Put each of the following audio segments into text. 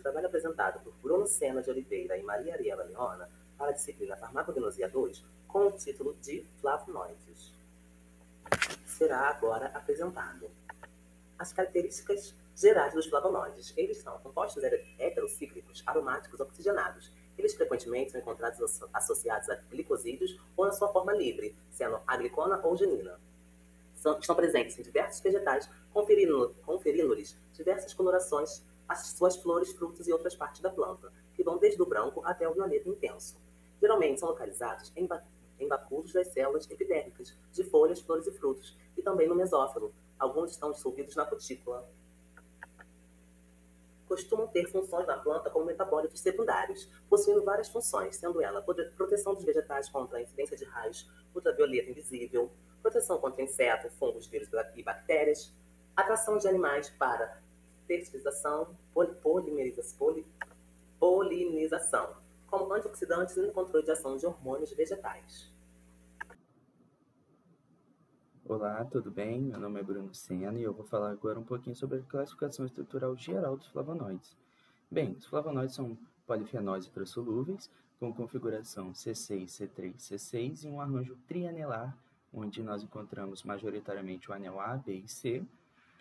trabalho apresentado por Bruno Sena de Oliveira e Maria Ariela Leona para a disciplina Farmacognosia 2, com o título de flavonoides. Será agora apresentado. As características gerais dos flavonoides. Eles são compostos heterocíclicos aromáticos oxigenados. Eles frequentemente são encontrados associados a glicosídeos ou na sua forma livre, sendo a glicona ou genina. Estão presentes em diversos vegetais, conferindo-lhes diversas colorações às suas flores, frutos e outras partes da planta, que vão desde o branco até o violeta intenso. Geralmente são localizados em bacúolos das células epidérmicas, de folhas, flores e frutos, e também no mesófilo. Alguns estão dissolvidos na cutícula. Costumam ter funções na planta como metabólitos secundários, possuindo várias funções, sendo ela proteção dos vegetais contra a incidência de raios ultravioleta invisível, proteção contra insetos, fungos, vírus e bactérias, atração de animais para fertilização, polinização, como antioxidantes e no controle de ação de hormônios vegetais. Olá, tudo bem? Meu nome é Bruno Sena e eu vou falar agora um pouquinho sobre a classificação estrutural geral dos flavonoides. Bem, os flavonoides são polifenóis hidrossolúveis com configuração C6, C3, C6 e um arranjo trianelar, onde nós encontramos majoritariamente o anel A, B e C,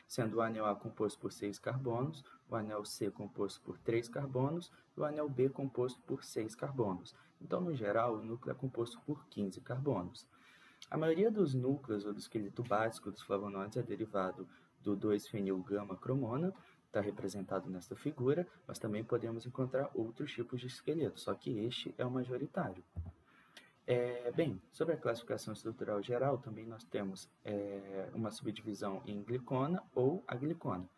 sendo o anel A composto por 6 carbonos, o anel C composto por 3 carbonos e o anel B composto por 6 carbonos. Então, no geral, o núcleo é composto por 15 carbonos. A maioria dos núcleos ou do esqueleto básico dos flavonoides é derivado do 2-fenil-gama-cromona, está representado nesta figura, mas também podemos encontrar outros tipos de esqueleto, só que este é o majoritário. Bem, sobre a classificação estrutural geral, também nós temos uma subdivisão em glicona ou aglicona.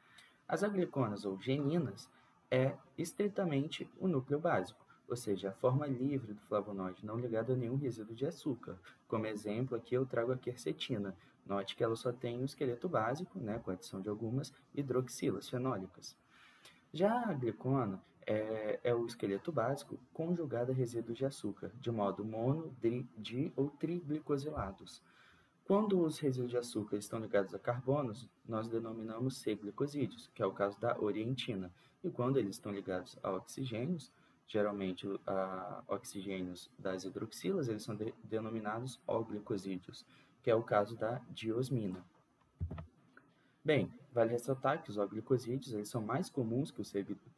As agliconas ou geninas é estritamente o núcleo básico, ou seja, a forma livre do flavonoide, não ligada a nenhum resíduo de açúcar. Como exemplo, aqui eu trago a quercetina. Note que ela só tem um esqueleto básico, com a adição de algumas hidroxilas fenólicas. Já a glicona é o esqueleto básico conjugado a resíduos de açúcar, de modo mono, di ou triglicosilados. Quando os resíduos de açúcar estão ligados a carbonos, nós denominamos C-glicosídeos, que é o caso da orientina. E quando eles estão ligados a oxigênios, geralmente a oxigênios das hidroxilas, eles são denominados O-glicosídeos, que é o caso da diosmina. Bem, vale ressaltar que os O-glicosídeos eles são mais comuns que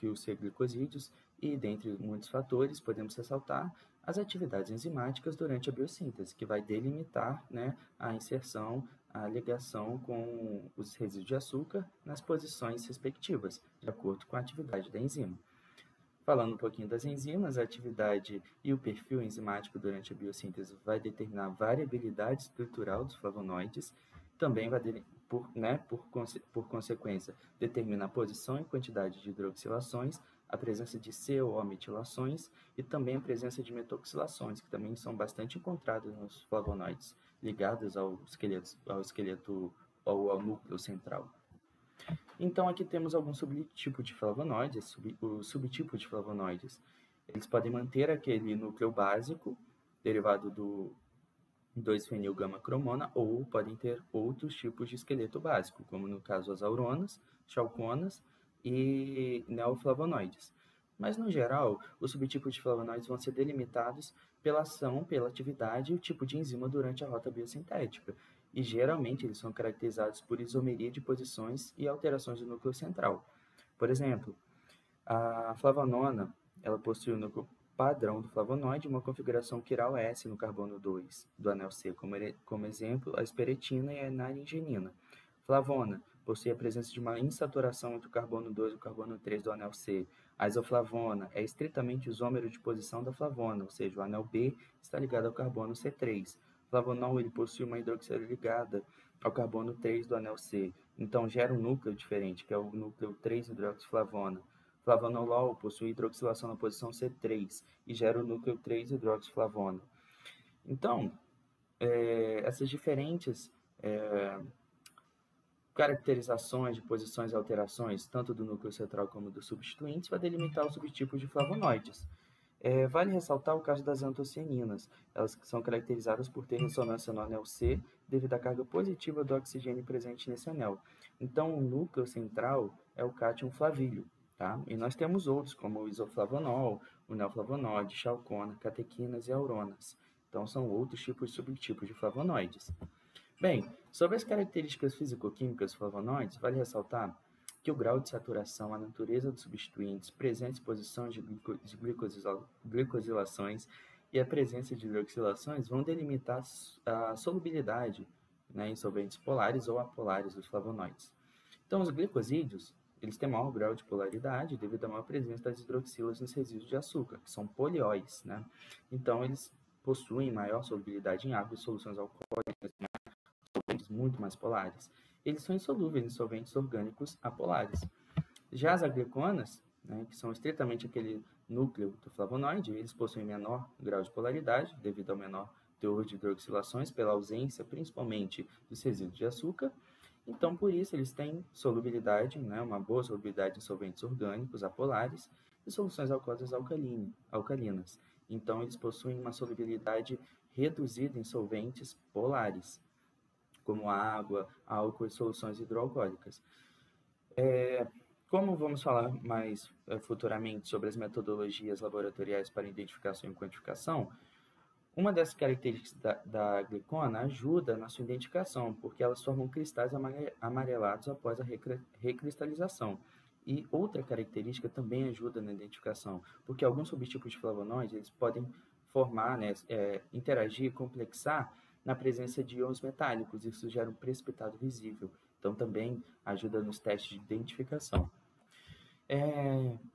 os C-glicosídeos e, dentre muitos fatores, podemos ressaltar as atividades enzimáticas durante a biossíntese, que vai delimitar a inserção, a ligação com os resíduos de açúcar nas posições respectivas, de acordo com a atividade da enzima. Falando um pouquinho das enzimas, a atividade e o perfil enzimático durante a biossíntese vai determinar a variabilidade estrutural dos flavonoides, também vai, por consequência, determinar a posição e quantidade de hidroxilações, a presença de C ou O metilações e também a presença de metoxilações, que também são bastante encontradas nos flavonoides, ligados ao esqueleto ou ao núcleo central. Então, aqui temos alguns subtipos de flavonoides, o subtipo de flavonoides. Eles podem manter aquele núcleo básico, derivado do 2-fenil-gama-cromona, ou podem ter outros tipos de esqueleto básico, como no caso as auronas, chalconas e neoflavonoides. Mas, no geral, os subtipos de flavonoides vão ser delimitados pela ação, pela atividade e o tipo de enzima durante a rota biosintética, e geralmente eles são caracterizados por isomeria de posições e alterações do núcleo central. Por exemplo, a flavonona ela possui o núcleo padrão do flavonoide, uma configuração quiral S no carbono 2 do anel C, como exemplo, a esperetina e a naringenina. Flavona possui a presença de uma insaturação entre o carbono 2 e o carbono 3 do anel C. A isoflavona é estritamente isômero de posição da flavona, ou seja, o anel B está ligado ao carbono C3. Flavonol ele possui uma hidroxila ligada ao carbono 3 do anel C, então gera um núcleo diferente, que é o núcleo 3-hidroxiflavona. Flavonolol possui hidroxilação na posição C3 e gera o núcleo 3-hidroxiflavona. Então, essas diferentes caracterizações de posições e alterações, tanto do núcleo central como dos substituintes, vai delimitar os subtipos de flavonoides. Vale ressaltar o caso das antocianinas. Elas são caracterizadas por ter ressonância no anel C devido à carga positiva do oxigênio presente nesse anel. Então, o núcleo central é o cátion flavíleo. tá? E nós temos outros, como o isoflavonol, o neoflavonoide, chalcona, catequinas e auronas. Então, são outros tipos e subtipos de flavonoides. Bem, sobre as características físico-químicas dos flavonoides, vale ressaltar que o grau de saturação, a natureza dos substituintes, presentes posições de glicosilações e a presença de hidroxilações vão delimitar a solubilidade, né, em solventes polares ou apolares dos flavonoides. Então, os glicosídeos, eles têm maior grau de polaridade devido à maior presença das hidroxilas nos resíduos de açúcar, que são polióis, né? Então, eles possuem maior solubilidade em água e soluções alcoólicas, solventes muito mais polares. Eles são insolúveis em solventes orgânicos apolares. Já as agliconas, né, que são estritamente aquele núcleo do flavonoide, eles possuem menor grau de polaridade, devido ao menor teor de hidroxilações, pela ausência principalmente dos resíduos de açúcar. Então, por isso, eles têm solubilidade, né, uma boa solubilidade em solventes orgânicos apolares e soluções alcoólicas alcalinas. Então, eles possuem uma solubilidade reduzida em solventes polares, como água, álcool e soluções hidroalcoólicas. Como vamos falar mais futuramente sobre as metodologias laboratoriais para identificação e quantificação, uma das características da glicona ajuda na sua identificação, porque elas formam cristais amarelados após a recristalização. E outra característica também ajuda na identificação, porque alguns subtipos de flavonoides eles podem formar, né, interagir, complexar na presença de íons metálicos, isso gera um precipitado visível. Então, também ajuda nos testes de identificação.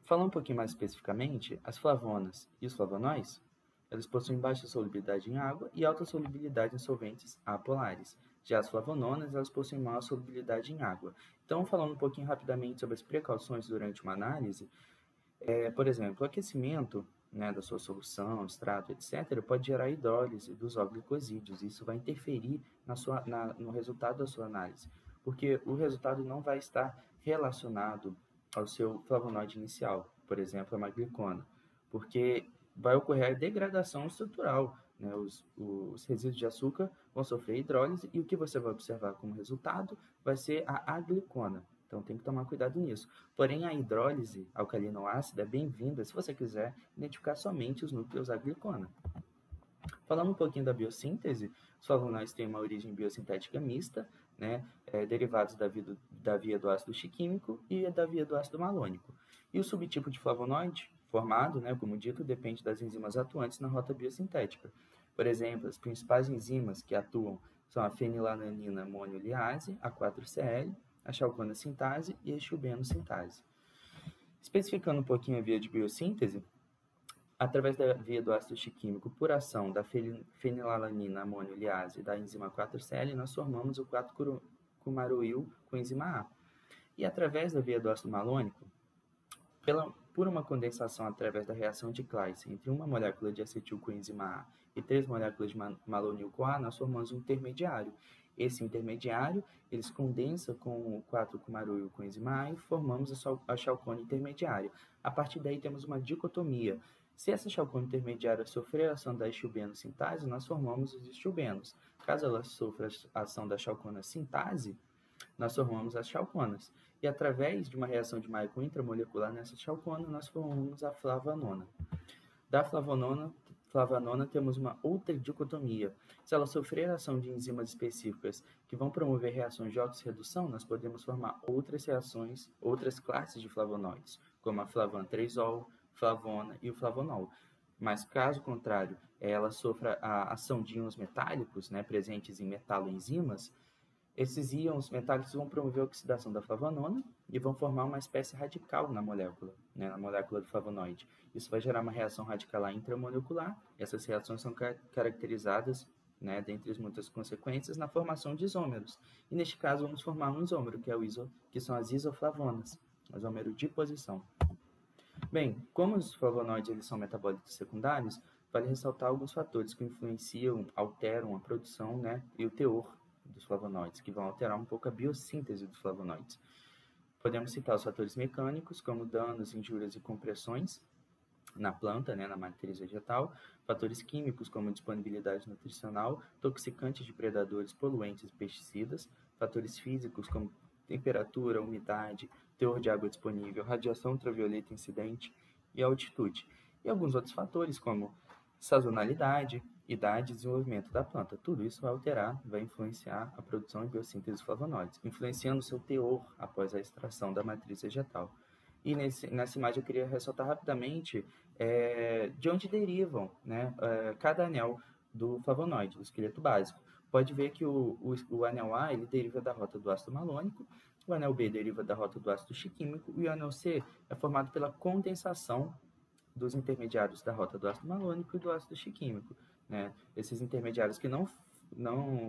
Falando um pouquinho mais especificamente, as flavonas e os flavonoides, eles possuem baixa solubilidade em água e alta solubilidade em solventes apolares. Já as flavononas, elas possuem maior solubilidade em água. Então, falando um pouquinho rapidamente sobre as precauções durante uma análise, por exemplo, o aquecimento, né, da sua solução, extrato, etc., pode gerar hidrólise dos glicosídeos. Isso vai interferir no resultado da sua análise, porque o resultado não vai estar relacionado ao seu flavonoide inicial, por exemplo, a maglicona, porque vai ocorrer a degradação estrutural, né? Os resíduos de açúcar vão sofrer hidrólise e o que você vai observar como resultado vai ser a aglicona. Então, tem que tomar cuidado nisso. Porém, a hidrólise alcalino-ácida é bem-vinda se você quiser identificar somente os núcleos aglicona. Falando um pouquinho da biossíntese, os flavonoides têm uma origem biosintética mista, né, derivados da via do ácido chiquímico e da via do ácido malônico. E o subtipo de flavonoide formado, né, como dito, depende das enzimas atuantes na rota biosintética. Por exemplo, as principais enzimas que atuam são a fenilalanina amônio-liase, a 4-CL, a chalcona sintase e a chilbeno sintase. Especificando um pouquinho a via de biossíntese, através da via do ácido chiquímico por ação da fenilalanina amônio-liase e da enzima 4-CL, nós formamos o 4-cumaroil com enzima A. E através da via do ácido malônico, por uma condensação através da reação de Claisen entre uma molécula de acetilcoenzima A e 3 moléculas de malonil-CoA, nós formamos um intermediário. Esse intermediário, eles condensam com o 4-cumaroil com enzima A e formamos a chalcona intermediária. A partir daí temos uma dicotomia. Se essa chalcona intermediária sofrer a ação da chilbeno sintase, nós formamos os chilbenos. Caso ela sofra a ação da chalcona sintase, nós formamos as chalconas. E através de uma reação de Maillard intramolecular nessa chalcona, nós formamos a flavanona. Da flavanona temos uma outra dicotomia. Se ela sofrer a ação de enzimas específicas que vão promover reações de oxirredução, nós podemos formar outras reações, outras classes de flavonoides, como a flavan-3-ol, flavona e o flavonol. Mas, caso contrário, ela sofra a ação de íons metálicos, né, presentes em metaloenzimas, esses íons metálicos vão promover a oxidação da flavanona e vão formar uma espécie radical na molécula, né, na molécula do flavonoide. Isso vai gerar uma reação radicalar intramolecular. Essas reações são caracterizadas, né, dentre as muitas consequências, na formação de isômeros. E neste caso, vamos formar um isômero, que são as isoflavonas, isômero de posição. Bem, como os flavonoides eles são metabólitos secundários, vale ressaltar alguns fatores que influenciam, alteram a produção, né, e o teor dos flavonoides, que vão alterar um pouco a biossíntese dos flavonoides. Podemos citar os fatores mecânicos, como danos, injúrias e compressões na planta, né, na matriz vegetal, fatores químicos, como disponibilidade nutricional, toxicantes de predadores, poluentes e pesticidas, fatores físicos, como temperatura, umidade, teor de água disponível, radiação ultravioleta incidente e altitude. E alguns outros fatores, como sazonalidade, idade e desenvolvimento da planta. Tudo isso vai alterar, vai influenciar a produção e biossíntese dos flavonoides, influenciando o seu teor após a extração da matriz vegetal. E nessa imagem eu queria ressaltar rapidamente de onde derivam, né, cada anel do flavonoide, do esqueleto básico. Pode ver que o anel A ele deriva da rota do ácido malônico, o anel B deriva da rota do ácido chiquímico e o anel C é formado pela condensação dos intermediários da rota do ácido malônico e do ácido chiquímico, né? Esses intermediários que não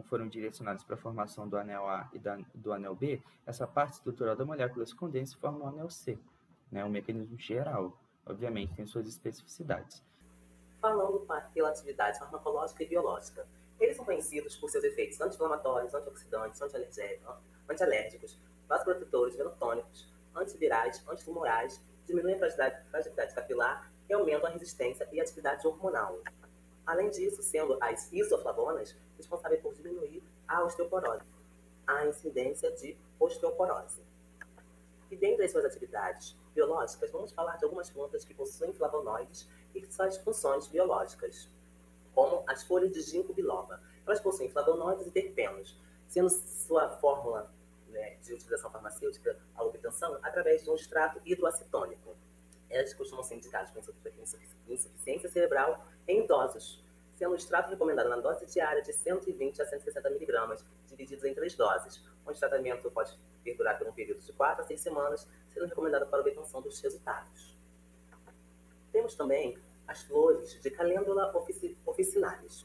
foram direcionados para a formação do anel A e do anel B, essa parte estrutural da molécula se condensa e forma o anel C, né? Um mecanismo geral, obviamente, tem suas especificidades. Falando pela atividade farmacológica e biológica, eles são conhecidos por seus efeitos anti-inflamatórios, antioxidantes, antialérgicos, vasoprotetores, venotônicos, antivirais, antitumorais, diminuem a fragilidade capilar e aumentam a resistência e atividade hormonal. Além disso, sendo as isoflavonas responsáveis por diminuir a osteoporose, a incidência de osteoporose. E dentre as suas atividades biológicas, vamos falar de algumas plantas que possuem flavonoides e suas funções biológicas, como as folhas de ginkgo biloba. Elas possuem flavonoides e terpenos, sendo sua fórmula, né, de utilização farmacêutica a obtenção através de um extrato hidroacetônico. Elas costumam ser indicadas com insuficiência cerebral em idosos, sendo o extrato recomendado na dose diária de 120 a 160 mg, divididos em 3 doses, onde o tratamento pode perdurar por um período de 4 a 6 semanas, sendo recomendado para a obtenção dos resultados. Temos também as flores de Calendula officinalis.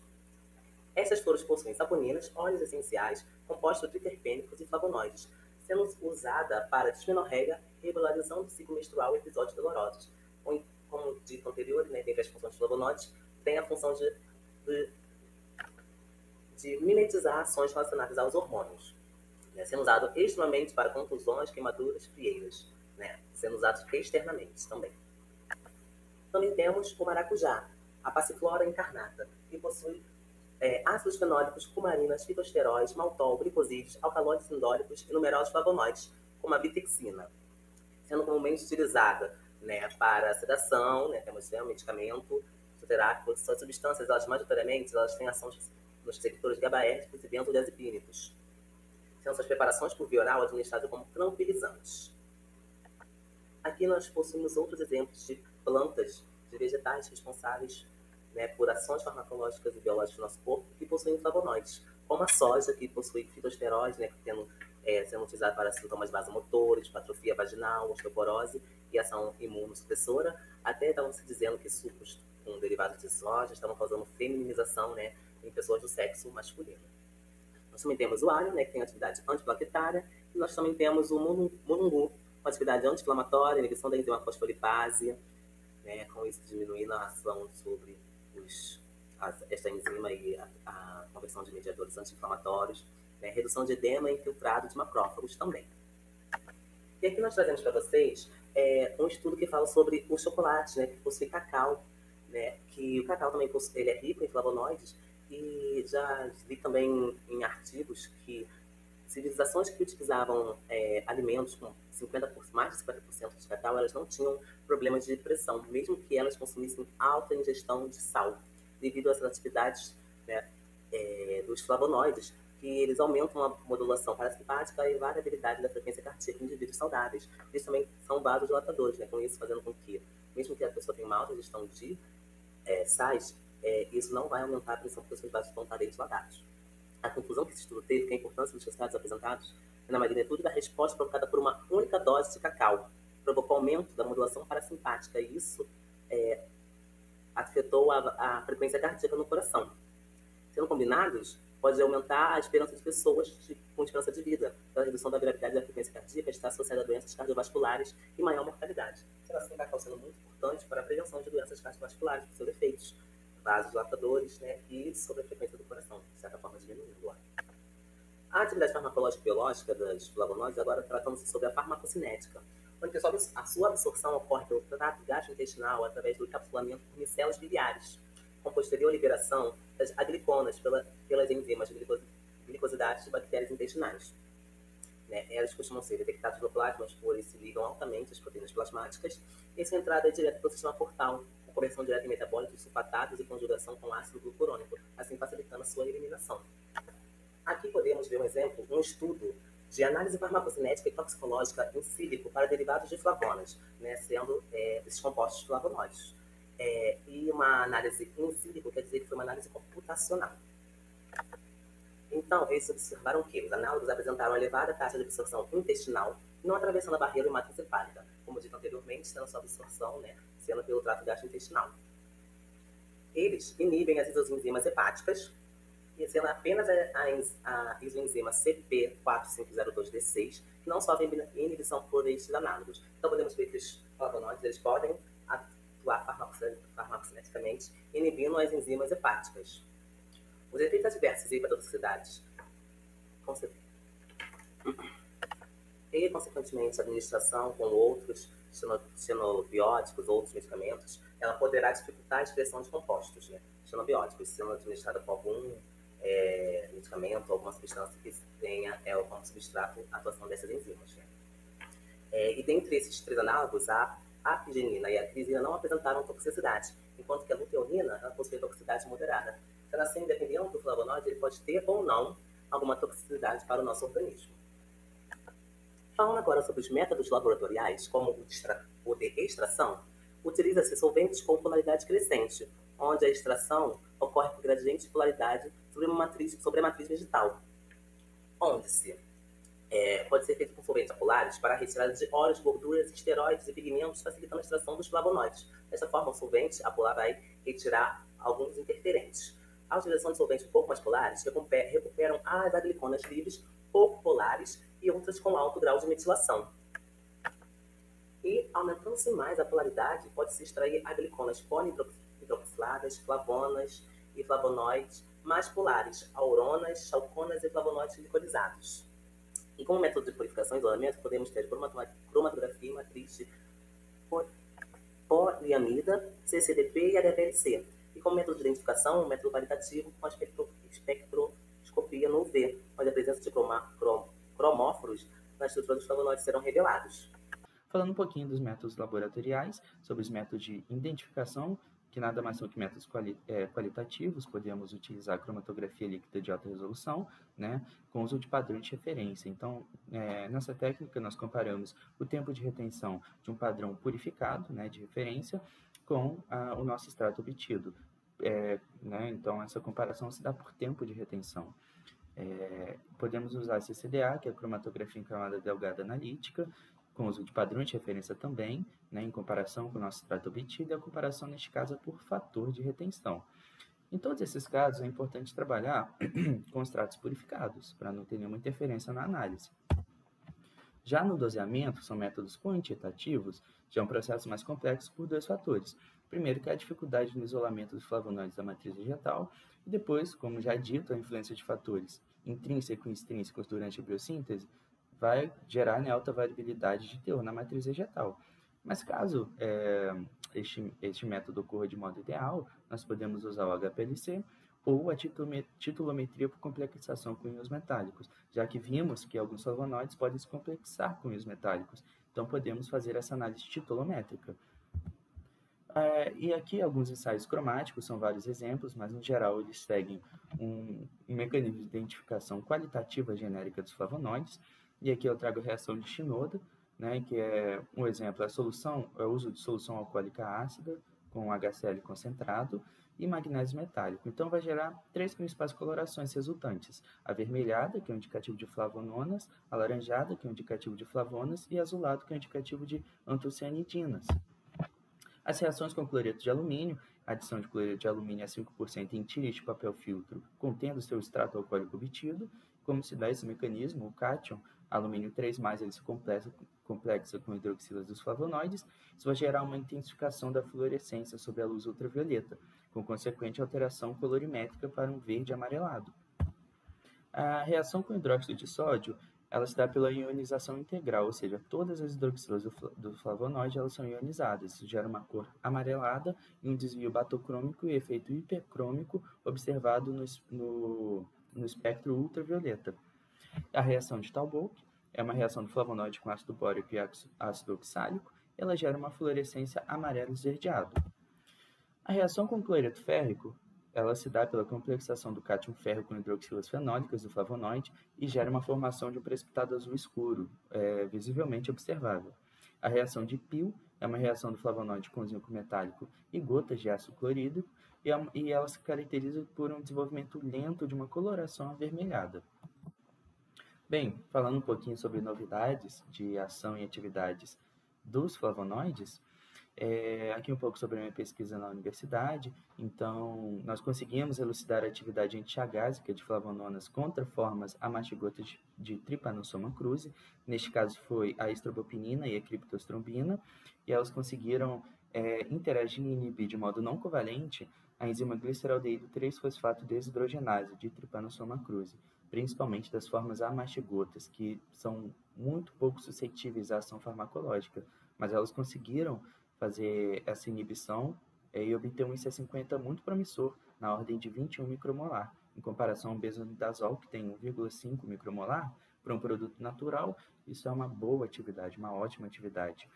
Essas flores possuem saponinas, óleos essenciais, compostos triterpênicos e flavonoides, sendo usada para dismenorreia, regularizão do ciclo menstrual e episódios dolorosos. Como dito anterior, né, dentre as funções de flavonoides, tem a função de mimetizar ações relacionadas aos hormônios, né, sendo usado extremamente para contusões, queimaduras, frieiras, né, sendo usados externamente também. Também temos o maracujá, a passiflora incarnata, que possui ácidos fenólicos, cumarinas, fitosteróis, maltol, glicosídeos, alcaloides indólicos e numerosos flavonoides, como a bitexina, sendo comumente utilizada, né, para sedação, né, temos um medicamento fitoterápico. Suas substâncias, elas majoritariamente, elas têm ação nos receptores GABAérgicos e benzodiazepínicos, sendo suas preparações por via oral administradas como tranquilizantes. Aqui nós possuímos outros exemplos de plantas, de vegetais responsáveis, né, por ações farmacológicas e biológicas do nosso corpo que possuem flavonoides, como a soja, que possui fitosteróis, né, sendo utilizado para sintomas vasomotores, atrofia vaginal, osteoporose e ação imunossupressora. Até estavam se dizendo que sucos com derivados de soja estavam causando femininização, né, em pessoas do sexo masculino. Nós também temos o alho, né, que tem atividade antiplaquetária, e nós também temos o mulungu, com atividade anti-inflamatória, inibição da enzima fosfolipase, né, com isso diminuindo a ação sobre esta enzima e a conversão de mediadores anti-inflamatórios, né, redução de edema e infiltrado de macrófagos também. E aqui nós trazemos para vocês um estudo que fala sobre o chocolate, né, que possui cacau, né, que o cacau também ele é rico em flavonoides, e já li também em artigos que civilizações que utilizavam alimentos com mais de 50% de cacau, elas não tinham problemas de depressão, mesmo que elas consumissem alta ingestão de sal, devido às atividades, né, dos flavonoides, que eles aumentam a modulação parasimpática e variabilidade da frequência cardíaca em indivíduos saudáveis. Eles também são vasodilatadores, né, com isso fazendo com que, mesmo que a pessoa tenha uma alta ingestão de sais, isso não vai aumentar a pressão porque os seus vasos vão estar dilatados. A conclusão que esse estudo teve, que a importância dos resultados apresentados é na magnitude da resposta provocada por uma única dose de cacau, provocou aumento da modulação parasimpática, e isso afetou a frequência cardíaca no coração. Sendo combinados, pode aumentar a esperança de pessoas com esperança de vida, pela redução da gravidade da frequência cardíaca, está associada a doenças cardiovasculares e maior mortalidade. Sendo assim, o cacau sendo muito importante para a prevenção de doenças cardiovasculares, por seus efeitos vasodilatadores, né, e sobre a frequência do coração, de certa forma diminuindo. A atividade farmacológica e biológica das flavonoides agora tratando-se sobre a farmacocinética, onde a sua absorção ocorre pelo trato gastrointestinal através do encapsulamento por micelas biliares, com posterior liberação das agliconas pelas enzimas glicosidadas de bactérias intestinais. né? Elas costumam ser detectadas no plasma, pois se ligam altamente às proteínas plasmáticas, e sua entrada é direta para o sistema portal, com conversão direta em metabólitos sulfatados e conjugação com ácido glucurônico, assim facilitando a sua eliminação. Aqui podemos ver um exemplo, um estudo de análise farmacocinética e toxicológica in sílico para derivados de flavonas, né, sendo esses compostos flavonoides. E uma análise in sílico quer dizer que foi uma análise computacional. Então, eles observaram que os análogos apresentaram elevada taxa de absorção intestinal, não atravessando a barreira hematocefálica, como dito anteriormente, sendo sua absorção, né, sendo pelo trato gastrointestinal. Eles inibem as isoenzimas hepáticas, e sendo apenas a isoenzima CP4502D6, que não sofre inibição por estes análogos. Então, podemos ver que os flavonoides eles podem atuar farmacocineticamente, inibindo as enzimas hepáticas. Os efeitos adversos e hepatotoxicidades e, consequentemente, a administração com outros xenobióticos, outros medicamentos, ela poderá dificultar a expressão de compostos, né, xenobióticos, sendo administrada com algum medicamento, alguma substância que tenha como substrato a atuação dessas enzimas. Né? E dentre esses três análogos, a apigenina e a crisina não apresentaram toxicidade, enquanto que a luteolina ela possui toxicidade moderada. Sendo assim, dependendo do flavonoide, ele pode ter ou não alguma toxicidade para o nosso organismo. Falando agora sobre os métodos laboratoriais, como o de extração, utiliza-se solventes com polaridade crescente, onde a extração ocorre por gradiente de polaridade sobre a matriz vegetal, onde pode ser feito com solventes apolares para a retirada de óleos, gorduras, esteroides e pigmentos, facilitando a extração dos flavonoides. Dessa forma, o solvente apolar vai retirar alguns interferentes. A utilização de solventes um pouco mais polares recuperam as agliconas livres pouco polares e outras com alto grau de metilação. E, aumentando-se mais a polaridade, pode-se extrair agliconas polihidroxiladas, flavonas e flavonoides mais polares, auronas, chalconas e flavonoides glicolizados. E como método de purificação e isolamento, podemos ter cromatografia e matriz de poliamida, CCDP e HPLC. E como método de identificação, um método qualitativo com a espectroscopia no UV, onde a presença de cromóforos na estrutura dos flavonoides serão revelados. Falando um pouquinho dos métodos laboratoriais, sobre os métodos de identificação, que nada mais são que métodos qualitativos, podemos utilizar cromatografia líquida de alta resolução, né, com uso de padrão de referência. Então, nessa técnica, nós comparamos o tempo de retenção de um padrão purificado, né, de referência, com o nosso extrato obtido. Né, então, essa comparação se dá por tempo de retenção. Podemos usar a CCDA, que é a cromatografia em camada delgada analítica, com uso de padrão de referência também, né, em comparação com o nosso extrato obtido, e a comparação, neste caso, é por fator de retenção. Em todos esses casos, é importante trabalhar com extratos purificados, para não ter nenhuma interferência na análise. Já no doseamento, são métodos quantitativos, já é um processo mais complexo por dois fatores. Primeiro, que é a dificuldade no isolamento dos flavonoides da matriz vegetal, e depois, como já dito, a influência de fatores intrínsecos e extrínsecos durante a biossíntese, vai gerar, né, alta variabilidade de teor na matriz vegetal. Mas caso este método ocorra de modo ideal, nós podemos usar o HPLC ou a titulometria por complexação com íons metálicos, já que vimos que alguns flavonoides podem se complexar com íons metálicos, então podemos fazer essa análise titulométrica. E aqui alguns ensaios cromáticos, são vários exemplos, mas no geral eles seguem um mecanismo de identificação qualitativa genérica dos flavonoides. E aqui eu trago a reação de Shinoda, né, que é um exemplo, o uso de solução alcoólica ácida com HCl concentrado e magnésio metálico. Então vai gerar três principais colorações resultantes: a avermelhada, que é um indicativo de flavononas, a laranjada, que é um indicativo de flavonas, e azulado, que é um indicativo de antocianidinas. As reações com cloreto de alumínio, a adição de cloreto de alumínio a 5% em tiras de papel filtro, contendo seu extrato alcoólico obtido. Como se dá esse mecanismo? O cátion, alumínio 3+, ele se complexa com hidroxilas dos flavonoides. Isso vai gerar uma intensificação da fluorescência sob a luz ultravioleta, com consequente alteração colorimétrica para um verde amarelado. A reação com hidróxido de sódio, ela se dá pela ionização integral, ou seja, todas as hidroxilas do flavonoide elas são ionizadas. Isso gera uma cor amarelada e um desvio batocrômico e efeito hipercrômico observado no espectro ultravioleta. A reação de Talbot, é uma reação do flavonoide com ácido bórico e ácido oxálico, e ela gera uma fluorescência amarelo esverdeado. A reação com cloreto férrico, ela se dá pela complexação do cátion ferro com hidroxilas fenólicas do flavonoide e gera uma formação de um precipitado azul escuro, visivelmente observável. A reação de Peel é uma reação do flavonoide com zinco metálico e gotas de ácido clorídrico, e ela se caracteriza por um desenvolvimento lento de uma coloração avermelhada. Bem, falando um pouquinho sobre novidades de ação e atividades dos flavonoides, aqui um pouco sobre a minha pesquisa na universidade. Então, nós conseguimos elucidar a atividade antiagásica de flavononas contra formas amastigotas de Trypanosoma cruzi. Neste caso foi a estrobopinina e a criptostrombina, e elas conseguiram interagir e inibir de modo não covalente a enzima gliceraldeído 3-fosfato desidrogenase de Trypanosoma cruzi, principalmente das formas amastigotas, que são muito pouco suscetíveis à ação farmacológica, mas elas conseguiram fazer essa inibição e obter um IC50 muito promissor, na ordem de 21 micromolar, em comparação ao besonidazol, que tem 1,5 micromolar, para um produto natural. Isso é uma boa atividade, uma ótima atividade.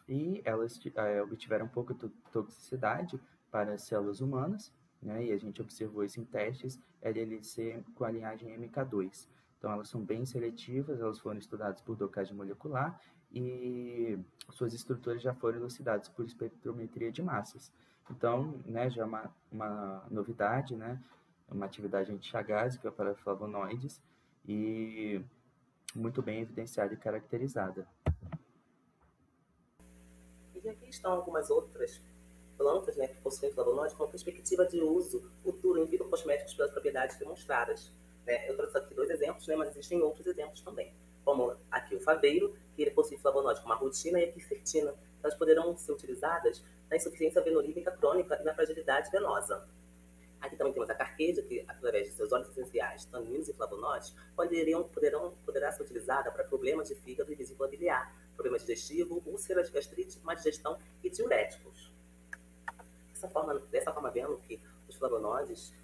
E elas obtiveram pouca toxicidade para as células humanas, né, e a gente observou isso em testes LLC com a linhagem MK2. Então, elas são bem seletivas, elas foram estudadas por docagem molecular e suas estruturas já foram elucidadas por espectrometria de massas. Então, né, já é uma novidade, né, uma atividade antiagásica para flavonoides e muito bem evidenciada e caracterizada. E aqui estão algumas outras plantas, né, que possuem flavonoides com perspectiva de uso futuro em fitocosméticos pelas propriedades demonstradas. Né? Eu trouxe aqui 2 exemplos, né, mas existem outros exemplos também, como aqui o faveiro, que ele possui flavonoides como a rutina e a quercetina. Elas poderão ser utilizadas na insuficiência venorímica crônica e na fragilidade venosa. Aqui também temos a carqueja, que através de seus óleos essenciais, taninos e flavonoides, poderá ser utilizada para problemas de fígado e vesícula biliar, problema digestivo, úlceras, gastrite, má digestão e diuréticos. Dessa forma, vendo que os flavonoides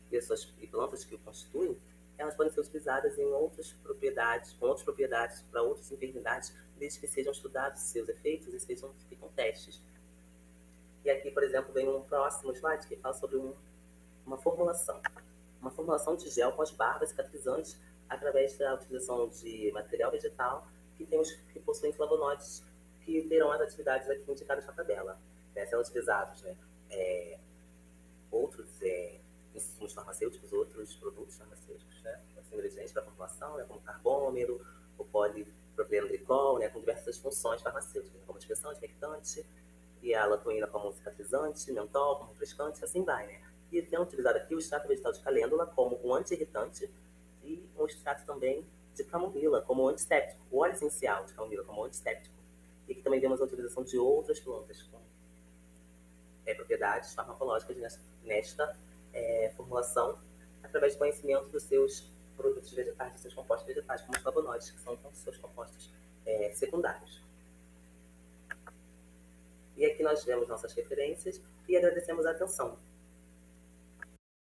e plantas que o constituem, elas podem ser utilizadas em outras propriedades, para outras enfermidades, desde que sejam estudados seus efeitos e sejam feitos testes. E aqui, por exemplo, vem um próximo slide que fala sobre uma formulação de gel pós-barba cicatrizante através da utilização de material vegetal que possuem flavonoides que terão as atividades aqui indicadas na tabela. São utilizados, né, outros insumos farmacêuticos, outros produtos farmacêuticos, né, ingredientes para a formulação, né, como carbômero, o polipropilenglicol, né, com diversas funções farmacêuticas, como dispersão, desmectante, e a latoína como cicatrizante, mentol como refrescante, assim vai, né. E tem utilizado aqui o extrato vegetal de calêndula como um anti-irritante e um extrato também de camomila como antisséptico, o óleo essencial de camomila como antisséptico. E aqui também vemos a utilização de outras plantas com propriedades farmacológicas nesta formulação, através do conhecimento dos seus produtos vegetais, dos seus compostos vegetais, como os flavonoides, que são os seus compostos secundários. E aqui nós vemos nossas referências e agradecemos a atenção.